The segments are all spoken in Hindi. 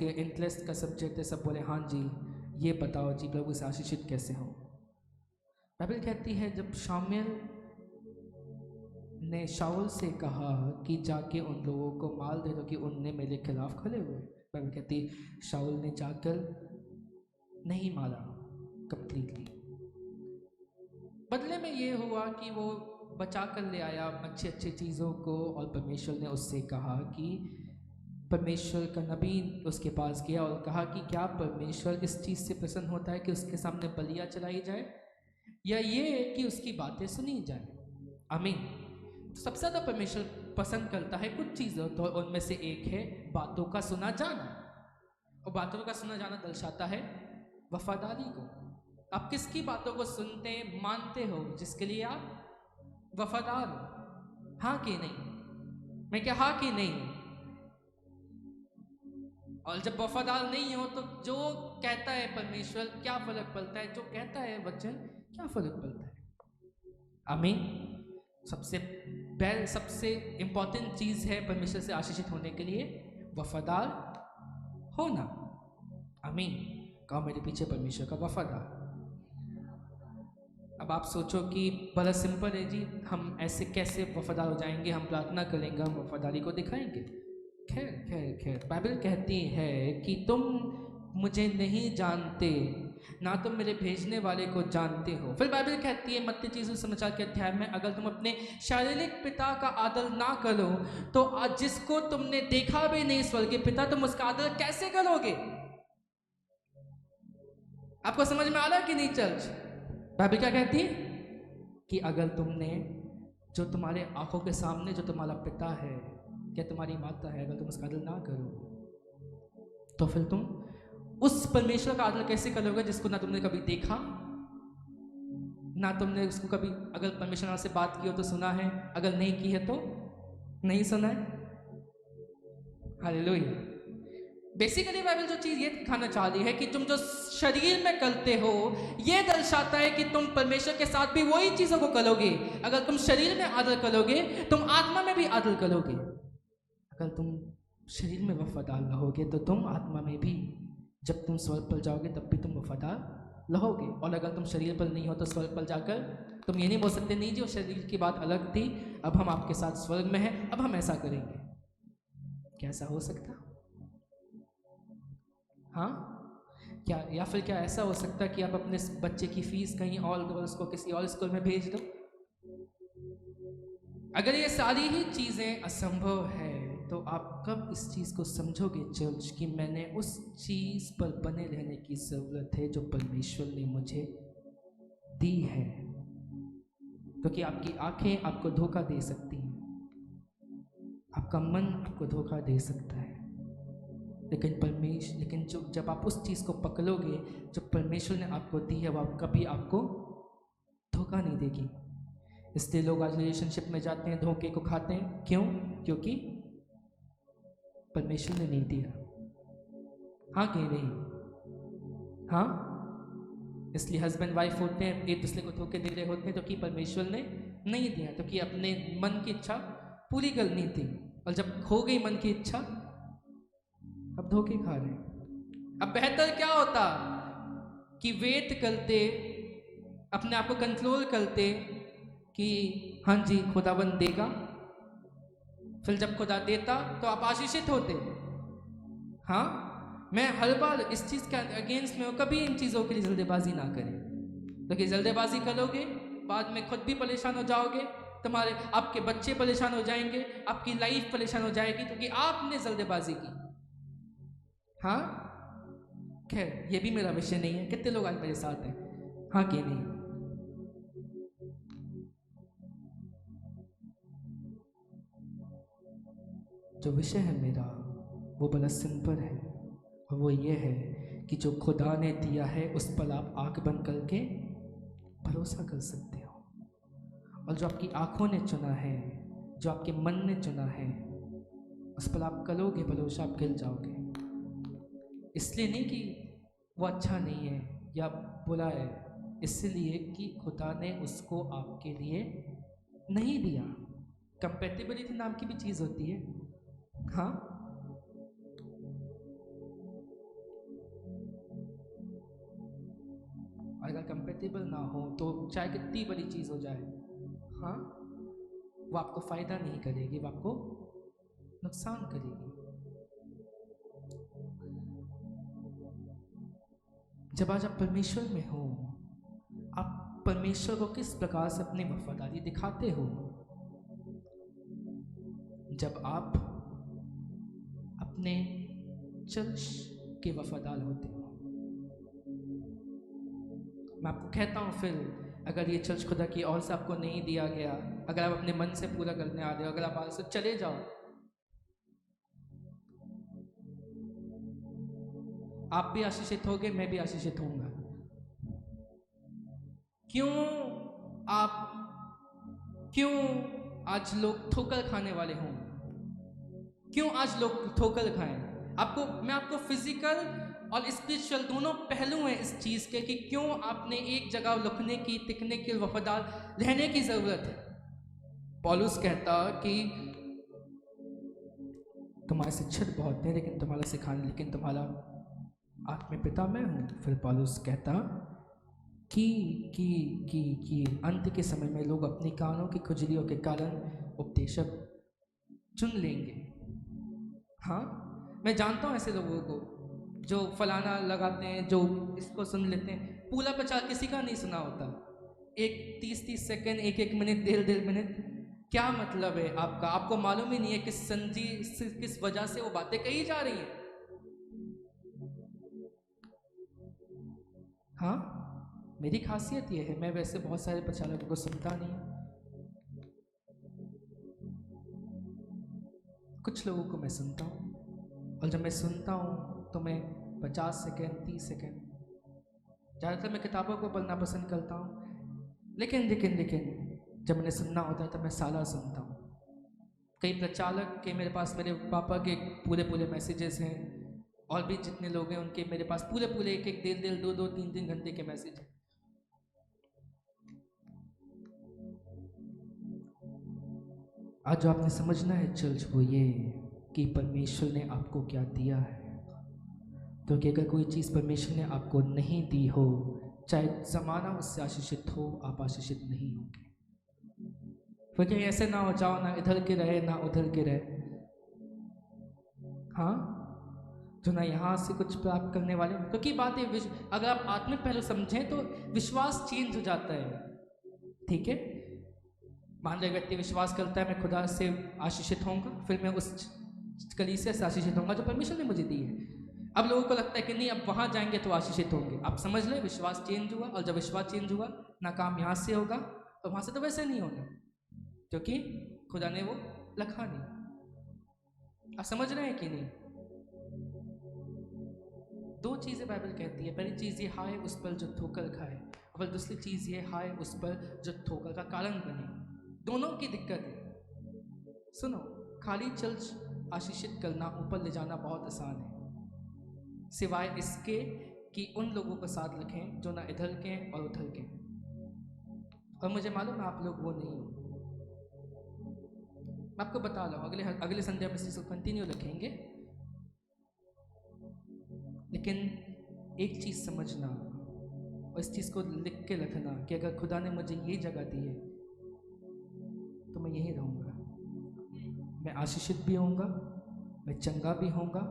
के इंटरेस्ट का सब्जेक्ट है, सब बोले हाँ जी ये बताओ जी प्रभु से आशीषित कैसे हो। बाइबल कहती है जब शामुएल ने शाऊल से कहा कि जाके उन लोगों को मार दे दो कि उनने मेरे खिलाफ खड़े हुए, बाइबल कहती शाऊल ने जाकर नहीं मारा कंप्लीटली, बदले में ये हुआ कि वो बचा कर ले आया अच्छी अच्छी चीज़ों को, और परमेश्वर ने उससे कहा कि परमेश्वर का नबी उसके पास गया और कहा कि क्या परमेश्वर इस चीज़ से प्रसन्न होता है कि उसके सामने बलियाँ चलाई जाए या ये कि उसकी बातें सुनी जाए। आमीन। तो सबसे ज़्यादा परमेश्वर पसंद करता है कुछ चीज़ों, तो उनमें से एक है बातों का सुना जाना, और बातों का सुना जाना दर्शाता है वफादारी को। आप किसकी बातों को सुनते मानते हो, जिसके लिए आप वफादार हो, हाँ कि नहीं? मैं क्या हाँ कि नहीं? और जब वफादार नहीं हो तो जो कहता है परमेश्वर क्या फर्क पड़ता है, जो कहता है वचन क्या फर्क पड़ता है। आमीन। सबसे इंपॉर्टेंट चीज है परमेश्वर से आशीषित होने के लिए वफादार होना। आमीन। कहो मेरे पीछे परमेश्वर का वफादार। अब आप सोचो कि बड़ा सिंपल है जी, हम ऐसे कैसे वफादार हो जाएंगे? हम प्रार्थना करेंगे, हम वफादारी को दिखाएंगे। खैर खैर खैर, बाइबल कहती है कि तुम मुझे नहीं जानते ना तुम मेरे भेजने वाले को जानते हो। फिर बाइबल कहती है मत्ती 26 समाचार के अध्याय में, अगर तुम अपने शारीरिक पिता का आदर ना करो तो आज जिसको तुमने देखा भी नहीं स्वर्गीय पिता, तुम उसका आदर कैसे करोगे? आपको समझ में आ रहा है कि नहीं चर्च? बाइबल क्या कहती है कि अगर तुमने जो तुम्हारे आंखों के सामने जो तुम्हारा पिता है क्या तुम्हारी माता है, अगर तुम उसका आदर ना करो तो फिर तुम उस परमेश्वर का आदर कैसे करोगे जिसको ना तुमने कभी देखा ना तुमने उसको कभी, अगर परमेश्वर से बात की हो तो सुना है, अगर नहीं की है तो नहीं सुना है। हालेलुया। बेसिकली बाइबल जो चीज ये दिखाना चाह रही है कि तुम जो शरीर में करते हो ये दर्शाता है कि तुम परमेश्वर के साथ भी वही चीजों को करोगे। अगर तुम शरीर में आदर करोगे तुम आत्मा में भी आदर करोगे। अगर तुम शरीर में वफादार रहोगे तो तुम आत्मा में भी, जब तुम स्वर्ग पर जाओगे तब भी तुम वफादार रहोगे। और अगर तुम शरीर पर नहीं हो तो स्वर्ग पर जाकर तुम ये नहीं बोल सकते नहीं जी वो शरीर की बात अलग थी, अब हम आपके साथ स्वर्ग में हैं, अब हम ऐसा करेंगे। कैसा हो सकता? हाँ क्या? या फिर क्या ऐसा हो सकता है कि आप अपने बच्चे की फीस कहीं और दो, उसको किसी और स्कूल में भेज दो? अगर ये सारी ही चीजें असंभव है तो आप कब इस चीज को समझोगे चर्च कि मैंने उस चीज पर बने रहने की जरूरत है जो परमेश्वर ने मुझे दी है? क्योंकि आपकी आंखें आपको धोखा दे सकती हैं, आपका मन आपको धोखा दे सकता है, लेकिन जब आप उस चीज़ को पकड़ोगे जो परमेश्वर ने आपको दी है, वो कभी आपको धोखा नहीं देगी। इसलिए लोग आज रिलेशनशिप में जाते हैं, धोखे को खाते हैं। क्यों? क्योंकि परमेश्वर ने नहीं दिया। हाँ कि नहीं? हाँ। इसलिए हस्बैंड वाइफ होते हैं, एक दूसरे को धोखे दे रहे होते हैं तो कि परमेश्वर ने नहीं दिया, तो कि अपने मन की इच्छा पूरी करनी थी, और जब खो गई मन की इच्छा अब धोखे खा रहे हैं। अब बेहतर क्या होता कि वेट करते, अपने आप को कंट्रोल करते कि हाँ जी खुदाबंद देगा, फिर जब खुदा देता तो आप आशीषित होते। हाँ, मैं हर बार इस चीज़ के अगेंस्ट में हूँ, कभी इन चीज़ों के लिए जल्दबाजी ना करें, क्योंकि जल्दबाजी करोगे बाद में खुद भी परेशान हो जाओगे, तुम्हारे आपके बच्चे परेशान हो जाएंगे, आपकी लाइफ परेशान हो जाएगी क्योंकि आपने जल्दबाजी की। हाँ खैर ये भी मेरा विषय नहीं है। कितने लोग आज मेरे साथ हैं? हाँ कि नहीं? जो विषय है मेरा वो बड़ा सिंपल है, और वो ये है कि जो खुदा ने दिया है उस पर आप आंख बंद करके भरोसा कर सकते हो, और जो आपकी आंखों ने चुना है, जो आपके मन ने चुना है, उस पर आप करोगे भरोसा, आप गिर जाओगे। इसलिए नहीं कि वो अच्छा नहीं है या बुरा है, इसलिए कि खुदा ने उसको आपके लिए नहीं दिया। कंपेटिबिलिटी नाम की भी चीज़ होती है। हाँ, अगर कंपेटेबल ना हो तो चाहे कितनी बड़ी चीज़ हो जाए, हाँ, वो आपको फ़ायदा नहीं करेगी, वो आपको नुकसान करेगी। जब आज आप परमेश्वर में हो, आप परमेश्वर को किस प्रकार से अपनी वफादारी दिखाते हो? जब आप अपने चर्च के वफादार होते हो। मैं आपको कहता हूँ, फिर अगर ये चर्च खुदा की ओर से आपको नहीं दिया गया, अगर आप अपने मन से पूरा करने आ रहे हो, अगर आप आज से चले जाओ, आप भी आशीषित होगे, मैं भी आशीषित होऊंगा। क्यों आज लोग ठोकर खाने वाले हों? क्यों आज लोग ठोकर खाएं? मैं आपको फिजिकल और स्पिरिचुअल दोनों पहलू हैं इस चीज़ के कि क्यों आपने एक जगह रुकने की, टिकने की, वफादार रहने की ज़रूरत है। पौलुस कहता कि तुम्हारे शिक्षक बहुत हैं, लेकिन तुम्हारा आत्मिक पिता मैं हूँ। फिर पौलुस कहता कि अंत के समय में लोग अपनी कानों की खुजलियों के कारण उपदेशक चुन लेंगे। हाँ, मैं जानता हूँ ऐसे लोगों को जो फलाना लगाते हैं, जो इसको सुन लेते हैं। पूरा प्रचार किसी का नहीं सुना होता, एक 30-30 सेकंड, एक मिनट, 1.5 मिनट, क्या मतलब है आपका? आपको मालूम ही नहीं है किस वजह से वो बातें कही जा रही हैं। हाँ, मेरी खासियत ये है, मैं वैसे बहुत सारे प्रचारकों को सुनता नहीं, कुछ लोगों को मैं सुनता हूँ, और जब मैं सुनता हूँ तो मैं 50 सेकंड, 30 सेकंड, ज़्यादातर मैं किताबों को पढ़ना पसंद करता हूँ। लेकिन जब मैंने सुनना होता है तो मैं साला सुनता हूँ। कई प्रचारक के मेरे पास, मेरे पापा के पूरे मैसेजेस हैं, और भी जितने लोग हैं उनके मेरे पास पूरे 1-1, 1.5, 2-2, 3-3 घंटे के मैसेज हैं। आज जो आपने समझना है चर्च, वो ये कि परमेश्वर ने आपको क्या दिया है। क्योंकि अगर कोई चीज़ परमेश्वर ने आपको नहीं दी हो, चाहे ज़माना उससे आशीषित हो, आप आशीषित नहीं होंगे। क्योंकि ऐसे ना हो जाओ, ना इधर के रहे ना उधर के रहे, हाँ, जो ना यहाँ से कुछ प्राप्त करने वाले। क्योंकि बात है, अगर आप आत्मिक पहलू समझें तो विश्वास चेंज हो जाता है। ठीक है, मान लो व्यक्ति विश्वास करता है मैं खुदा से आशीषित होऊंगा, फिर मैं उस कलीसिया से आशीषित होऊंगा जो परमेश्वर ने मुझे दी है। अब लोगों को लगता है कि नहीं, अब वहां जाएंगे तो आशीषित होंगे। आप समझ लें, विश्वास चेंज हुआ, और जब विश्वास चेंज हुआ ना, काम यहाँ से होगा तो वहां से तो वैसे नहीं होगा, क्योंकि खुदा ने वो लिखा नहीं। आप समझ रहे हैं कि नहीं? दो चीज़ें बाइबल कहती है। पहली चीज़ ये, हाय उस पर जो ठोकर खाए, और दूसरी चीज़ ये, हाय उस पर जो ठोकर का कारण बने। दोनों की दिक्कत है। सुनो, खाली चर्च आशीषित करना, ऊपर ले जाना बहुत आसान है, सिवाय इसके कि उन लोगों को साथ रखें जो ना इधर के और उधर के। और मुझे मालूम है आप लोग वो नहीं हो। मैं आपको बता रहा हूँ, अगले संडे हम इस चीज़ को कंटिन्यू रखेंगे। लेकिन एक चीज़ समझना, और इस चीज़ को लिख के रखना, कि अगर खुदा ने मुझे ये जगह दी है तो मैं यहीं रहूँगा। मैं आशीषित भी होऊंगा, मैं चंगा भी होऊंगा,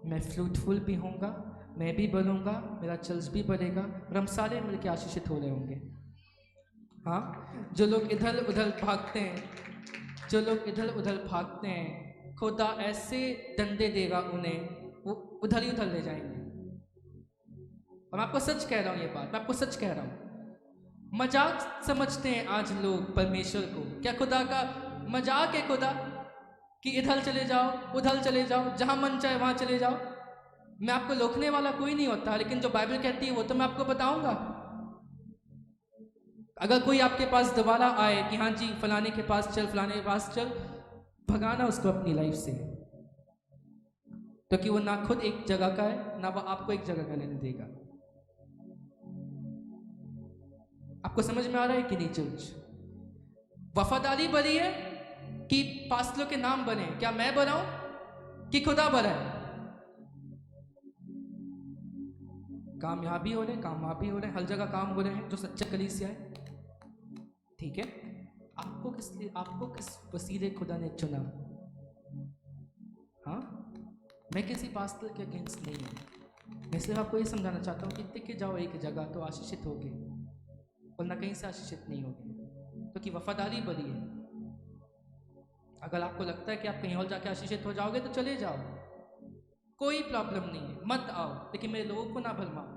मैं फ्रूटफुल भी होऊंगा, मैं भी बढ़ूंगा, मेरा चर्च भी बढ़ेगा, और हम सारे मिलकर आशीषित हो रहे होंगे। हाँ, जो लोग इधर उधर भागते हैं, खुदा ऐसे डंडे देगा उन्हें, वो उधर ही उधर ले जाएंगे। और मैं आपको सच कह रहा हूँ, ये बात मैं आपको सच कह रहा हूँ। मजाक समझते हैं आज लोग परमेश्वर को। क्या खुदा का मजाक है खुदा कि इधर चले जाओ, उधर चले जाओ, जहां मन चाहे वहां चले जाओ? मैं आपको रोकने वाला कोई नहीं होता, लेकिन जो बाइबल कहती है वो तो मैं आपको बताऊंगा। अगर कोई आपके पास दोबारा आए कि हाँ जी फलाने के पास चल, फलाने के पास चल, भगाना उसको अपनी लाइफ से, क्योंकि वो ना खुद एक जगह का है, ना वो आपको एक जगह का लेने देगा। आपको समझ में आ रहा है कि नहीं? चर्च वफादारी बढ़ी है कि पास्टरों के नाम बने? क्या मैं बढ़ाऊं कि खुदा बढ़ाए? काम यहाँ भी हो रहे हैं, काम वहाँ भी हो रहे हैं, हर जगह काम हो रहे हैं जो सच्चा कलीसिया है। ठीक है, आपको किस वसीले खुदा ने चुना? हाँ, मैं किसी पास्टर के अगेंस्ट नहीं हूँ, मैं सिर्फ आपको ये समझाना चाहता हूँ कि टिक के जाओ एक जगह तो आशीषित होगे, वरना कहीं से आशीषित नहीं होगे, क्योंकि वफादारी बड़ी है। अगर आपको लगता है कि आप कहीं और जाके आशीषित हो जाओगे तो चले जाओ, कोई प्रॉब्लम नहीं है, मत आओ, लेकिन मेरे लोगों को ना भरमाओ।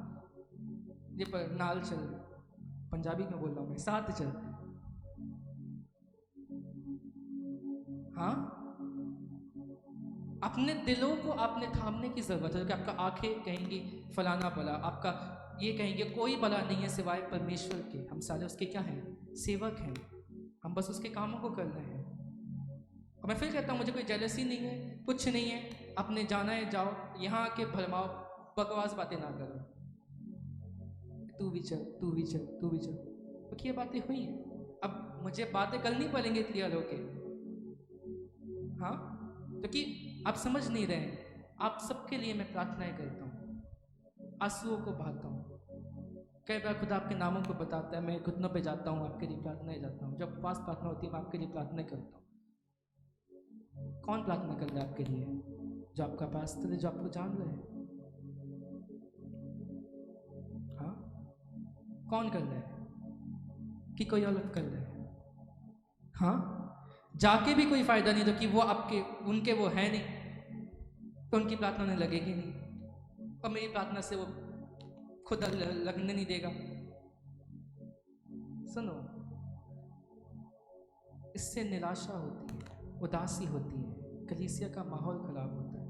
ये पर नाल चल, पंजाबी में बोल रहा हूँ मैं, साथ चल। हाँ, अपने दिलों को आपने थामने की जरूरत है, कि आपका आंखें कहेंगी फलाना भला, आपका ये कहेंगे कोई भला नहीं है सिवाय परमेश्वर के। हम सारे उसके क्या हैं? सेवक हैं, हम बस उसके कामों को कर रहे हैं। और मैं फिर कहता हूँ मुझे कोई जेलसी नहीं है, कुछ नहीं है, अपने जाना है जाओ, यहाँ आके भरमाओ, बकवास बातें ना करो, तू भी चल, तू भी चल, तू भी चल, क्योंकि ये बातें हुई हैं। अब मुझे बातें करनी पड़ेंगी क्लियर होके। हाँ, क्योंकि आप समझ नहीं रहे हैं। आप सबके लिए मैं प्रार्थनाएं करता हूँ, आंसुओं को बहाता हूँ। कई बार खुदा आपके नामों को बताता है, मैं घुटनों पे जाता हूँ, आपके लिए प्रार्थनाएं जाता हूँ। जब पास प्रार्थना होती है मैं आपके लिए प्रार्थना करता हूँ। कौन प्रार्थना कर रहा है आपके लिए? जो आपका पास्टर है, जो आपको जान रहे हैं। हाँ, कौन कर रहा है कि कोई और कर रहा है? हाँ, जाके भी कोई फायदा नहीं, तो कि वो आपके उनके वो है नहीं, तो उनकी प्रार्थना नहीं लगेगी नहीं, और मेरी प्रार्थना से वो खुद लगने नहीं देगा। सुनो, इससे निराशा होती है, उदासी होती है, कलीसिया का माहौल खराब होता है।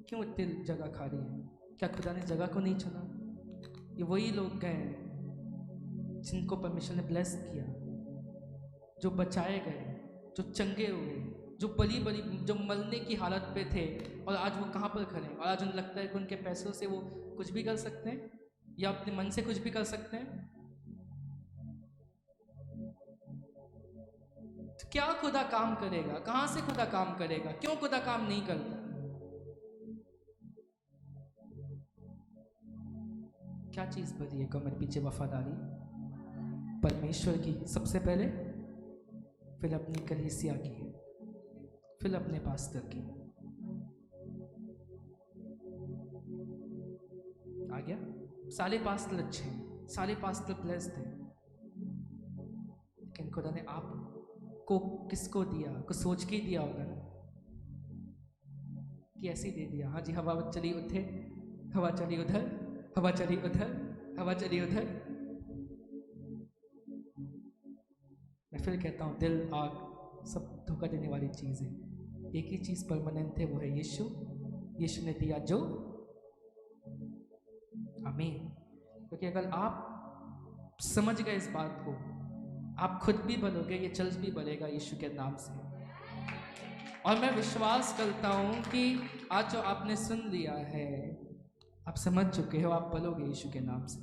क्यों इतनी जगह खाली है? क्या खुदा ने जगह को नहीं चुना? ये वही लोग गए जिनको परमेश्वर ने ब्लेस किया, जो बचाए गए, जो चंगे हुए, जो बली जो मरने की हालत पे थे, और आज वो कहाँ पर खड़े हैं, और आज उन्हें लगता है कि उनके पैसों से वो कुछ भी कर सकते हैं, या अपने मन से कुछ भी कर सकते हैं। तो क्या खुदा काम करेगा? कहाँ से खुदा काम करेगा? क्यों खुदा काम नहीं करता? क्या चीज बनी है कमर पीछे? वफादारी परमेश्वर की सबसे पहले, फिर अपनी कलीसिया की, फिर अपने पास्टर की। आ गया? सारे पास्टर अच्छे हैं, सारे पास्टर ब्लेस्ड हैं, लेकिन खुदा ने आपको किसको दिया? कुछ सोच के ही दिया होगा ना, कि ऐसे ही दे दिया। हाँ जी, हवा चली उधर, हवा चली उधर, हवा चली उधर, हवा चली उधर। मैं फिर कहता हूँ, दिल, आग सब धोखा देने वाली चीज़ है। एक ही चीज़ परमानेंट है, वो है यीशु। यीशु ने दिया जो, आमीन। क्योंकि अगर आप समझ गए इस बात को, आप खुद भी बनोगे, ये चर्च भी बनेगा यीशु के नाम से। और मैं विश्वास करता हूँ कि आज जो आपने सुन लिया है, आप समझ चुके हो, आप बनोगे यीशु के नाम से।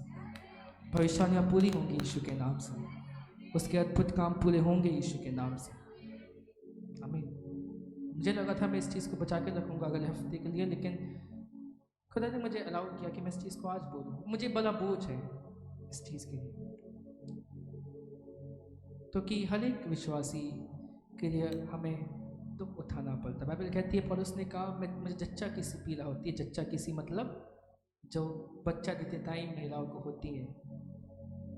भविष्यवाणियाँ पूरी होंगी यीशु के नाम से, उसके अद्भुत काम पूरे होंगे यीशु के नाम से। आमीन। मुझे लगा था मैं इस चीज़ को बचा के रखूँगा अगले हफ्ते के लिए, लेकिन खुदा ने मुझे अलाउ किया कि मैं इस चीज़ को आज बोलूँ। मुझे बड़ा बोझ है इस चीज़ के लिए, तो कि हर एक विश्वासी के लिए हमें दुख उठाना पड़ता है। बाइबल कहती है, पौलुस ने कहा, मुझे जच्चा की सी पीड़ा होती है। जच्चा की सी मतलब जो बच्चा देतेताई महिलाओं को होती है,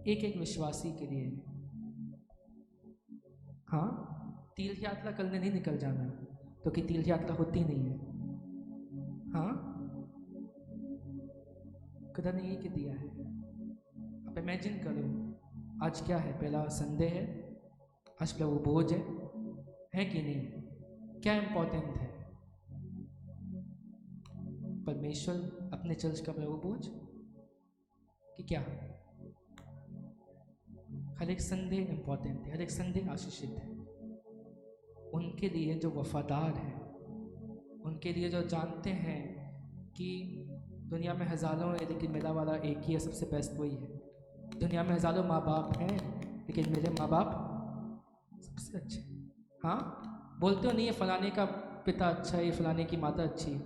एक एक विश्वासी के लिए। हाँ, तीर्थ यात्रा करने नहीं निकल जाना, तो कि तीर्थ यात्रा होती नहीं है। हाँ, खुदा ने यही दिया है। आप इमेजिन करो, आज क्या है? पहला संडे है, आज प्रभु भोज है कि नहीं? क्या इम्पोर्टेंट है? परमेश्वर अपने चर्च का प्रभु भोज कि क्या? हर एक संडे इम्पोर्टेंट है, हर एक संडे आशीषित है उनके लिए जो वफादार हैं, उनके लिए जो जानते हैं कि दुनिया में हज़ारों है लेकिन मेरा वाला एक ही है, सबसे बेस्ट वही है। दुनिया में हज़ारों माँ बाप हैं लेकिन मेरे माँ बाप सबसे अच्छे। हाँ, बोलते हो नहीं है फलाने का पिता अच्छा है, फलाने की माता अच्छी है,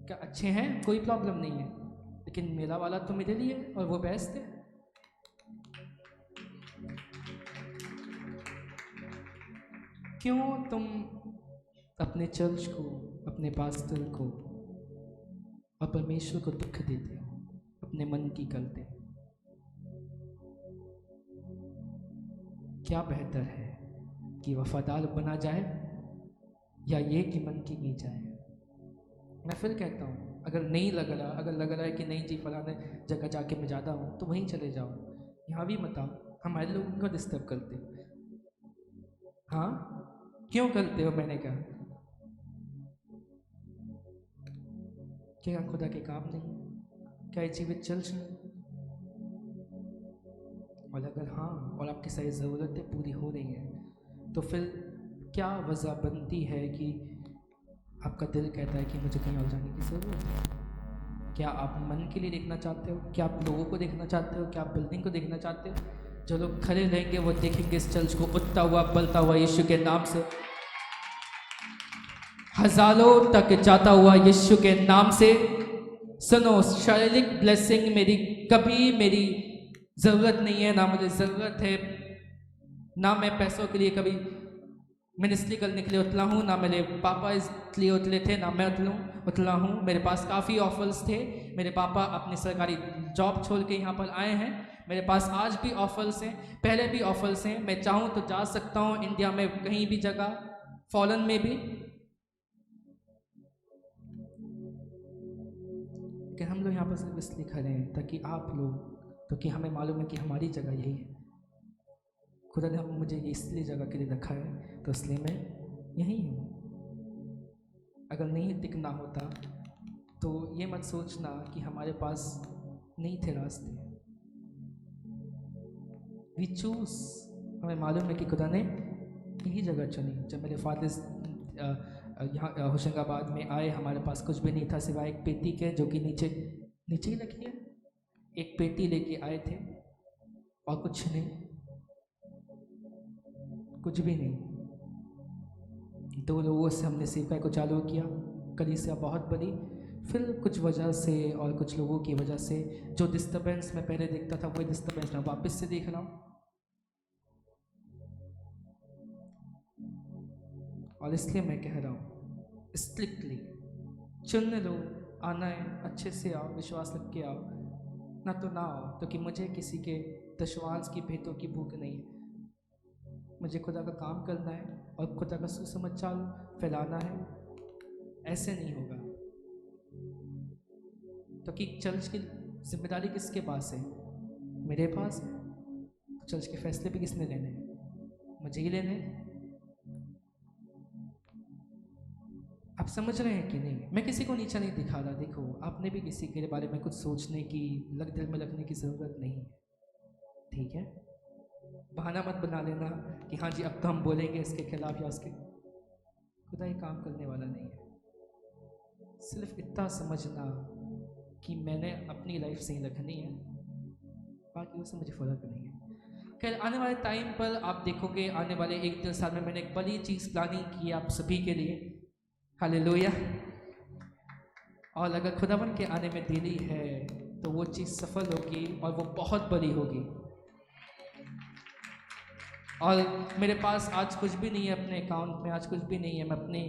क्या अच्छे हैं? कोई प्रॉब्लम नहीं है, लेकिन मेरा वाला तो मेरे लिए और वो बेस्ट है। क्यों तुम अपने चर्च को, अपने पास्टर को और परमेश्वर को दुख देते हो अपने मन की गलती? क्या बेहतर है कि वफादार बना जाए या ये कि मन की नी जाए? मैं फिर कहता हूँ, अगर नहीं लग रहा, अगर लग रहा है कि नहीं जी फलाने जगह जाके मैं ज़्यादा हूँ, तो वहीं चले जाओ, यहाँ भी मत आओ। हमारे लोगों को डिस्टर्ब करते हो। हाँ, क्यों करते हो? मैंने कहा क्या खुदा के काम नहीं? क्या ये जीवित चल रही? और अगर हाँ, और आपकी सारी ज़रूरतें पूरी हो रही हैं, तो फिर क्या वजह बनती है कि आपका दिल कहता है कि मुझे कहीं और जाने की ज़रूरत है? क्या आप मन के लिए देखना चाहते हो? क्या आप लोगों को देखना चाहते हो? क्या आप बिल्डिंग को देखना चाहते हो? जो लोग खड़े रहेंगे वो देखेंगे इस चर्च को उठता हुआ, बलता हुआ यीशु के नाम से, हजारों तक जाता हुआ यीशु के नाम से। सुनो, शारीरिक ब्लेसिंग मेरी कभी मेरी ज़रूरत नहीं है, ना मुझे ज़रूरत है, ना मैं पैसों के लिए कभी मिनिस्ट्री करने के लिए उतला हूँ, ना मेरे पापा इसलिए उतले थे, ना मैं उतला हूँ। मेरे पास काफ़ी ऑफर्स थे। मेरे पापा अपनी सरकारी जॉब छोड़ के यहाँ पर आए हैं। मेरे पास आज भी ऑफर्स हैं, पहले भी ऑफर्स हैं। मैं चाहूँ तो जा सकता हूँ इंडिया में कहीं भी जगह, फॉरेन में भी। कि हम लोग यहाँ पर सिर्फ इसलिए खड़े हैं ताकि आप लोग, क्योंकि हमें मालूम है कि हमारी जगह यही है। खुदा ने मुझे इसलिए जगह के लिए रखा है, तो इसलिए मैं यहीं हूँ। अगर नहीं टिकना होता तो ये मत सोचना कि हमारे पास नहीं थे रास्ते। वी चूज, हमें मालूम है कि खुदा ने यही जगह चुनी। जब मेरे फादर यहाँ होशंगाबाद में आए, हमारे पास कुछ भी नहीं था सिवाय एक पेटी के, जो कि नीचे ही रखी है। एक पेटी लेके आए थे और कुछ नहीं, कुछ भी नहीं। 2 लोगों से हमने सेवकाई को चालू किया, कलीसिया बहुत बड़ी। फिर कुछ वजह से और कुछ लोगों की वजह से जो डिस्टर्बेंस मैं पहले देखता था, वही डिस्टर्बेंस मैं वापस से देख रहा हूँ। और इसलिए मैं कह रहा हूँ, स्ट्रिक्टली चुन लो, आना है अच्छे से आओ, विश्वास रख के आओ, ना तो ना आओ। क्योंकि मुझे किसी के दशवांश की भेंटों की भूख नहीं है। मुझे खुदा का काम करना है और खुदा का सुसमाचार फैलाना है। ऐसे नहीं होगा। क्योंकि चर्च की जिम्मेदारी किसके पास है? मेरे पास है। तो चर्च के फैसले भी किसने लेने हैं? मुझे ही लेने हैं। आप समझ रहे हैं कि नहीं? मैं किसी को नीचा नहीं दिखा रहा। देखो, आपने भी किसी के बारे में कुछ सोचने की, दिल में रखने की ज़रूरत नहीं है, ठीक है? बहाना मत बना लेना कि हाँ जी अब तो हम बोलेंगे इसके खिलाफ या उसके। खुदा ये काम करने वाला नहीं है। सिर्फ इतना समझना कि मैंने अपनी लाइफ सही रखनी है, बाकी उससे मुझे फ़र्क नहीं है। खैर, आने वाले टाइम पर आप देखोगे, आने वाले 1-2 साल में मैंने एक बड़ी चीज़ प्लानिंग की है आप सभी के लिए। हालेलुया। और अगर खुदावन के आने में देरी है तो वो चीज़ सफल होगी और वो बहुत बड़ी होगी। और मेरे पास आज कुछ भी नहीं है अपने अकाउंट में, आज कुछ भी नहीं है। मैं अपनी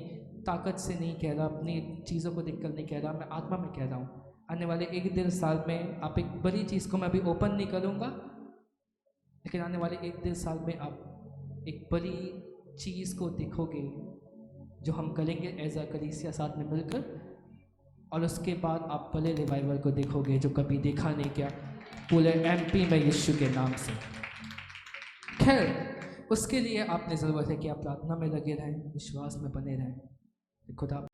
ताकत से नहीं कह रहा, अपनी चीज़ों को देखकर नहीं कह रहा, मैं आत्मा में कह रहा हूँ। आने वाले 1-1.5 साल में आप एक बड़ी चीज़ को मैं अभी ओपन नहीं करूँगा, लेकिन आने वाले 1-1.5 साल में आप एक बड़ी चीज़ को देखोगे जो हम करेंगे एज अ कलीसिया साथ में मिलकर। और उसके बाद आप बड़े रिवाइवल को देखोगे जो कभी देखा नहीं क्या पूरे MP में यीशु के नाम से। खैर, उसके लिए आपने ज़रूरत है कि आप प्रार्थना में लगे रहें, विश्वास में बने रहें। खुदा